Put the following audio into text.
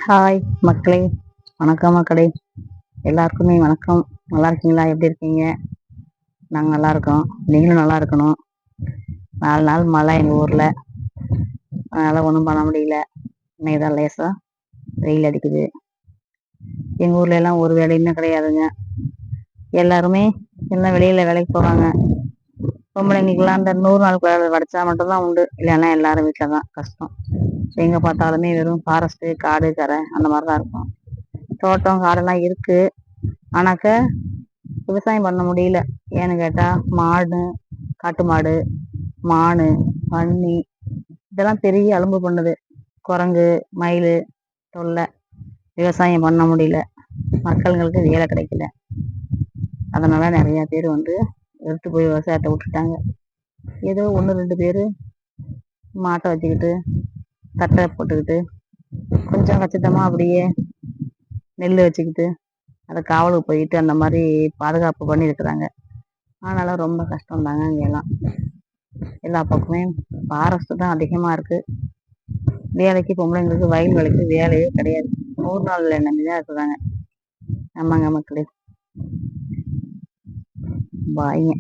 Hi மக்களே, வணக்கம் மக்களே. எல்லாருக்குமே வணக்கம். நல்லா இருக்கீங்களா? எப்படி இருக்கீங்க? நாங்கள் நல்லா இருக்கோம். நீங்களும் நல்லா இருக்கணும். 4 நாள் மழை எங்கள் ஊரில், அதனால் ஒன்றும் பண்ண முடியல. இன்னைக்கு தான் லேசாக வெயில் அடிக்குது. எங்கள் ஊர்ல எல்லாம் ஒரு வேலையுமே கிடையாதுங்க. எல்லாருமே எல்லாம் வெளியில் வேலைக்கு போவாங்க. பொம்பளைங்களுக்கெல்லாம் அந்த 100 நாள் வடைச்சா மட்டும்தான் உண்டு, இல்லைன்னா எல்லாரும் வீட்டில் தான். கஷ்டம். எங்கே பார்த்தாலுமே வெறும் ஃபாரஸ்ட்டு, காடு, கரை அந்த மாதிரி தான் இருக்கும். தோட்டம் காடெல்லாம் இருக்கு, ஆனாக்க விவசாயம் பண்ண முடியல. ஏன்னு கேட்டால் மாடு, காட்டு மாடு, மான், பன்னி இதெல்லாம் பெரிய அலும்பு பண்ணுது. குரங்கு, மயில் தொல்லை. விவசாயம் பண்ண முடியல, மக்களுங்களுக்கு வேலை கிடைக்கல. அதனால நிறைய பேர் எடுத்து போய் விவசாயத்தை விட்டுட்டாங்க. ஏதோ 1-2 பேர் மாட்டை வச்சுக்கிட்டு தட்டை போட்டுக்கிட்டு கொஞ்சம் கச்சிதமாக அப்படியே நெல் வச்சுக்கிட்டு அதை காவலுக்கு போயிட்டு அந்த மாதிரி பாதுகாப்பு பண்ணியிருக்கிறாங்க. ஆனாலும் ரொம்ப கஷ்டம்தாங்க. இங்கெல்லாம் எல்லா பக்கமே ஃபாரஸ்ட்டு தான் அதிகமாக இருக்குது. வேலைக்கு பொம்பளைங்களுக்கு வயல் வேலைக்கு வேலையே கிடையாது. 100 நாள் நம்பி தான் இருக்கிறாங்க. ஆமாங்க மக்களே, பாய்ங்க.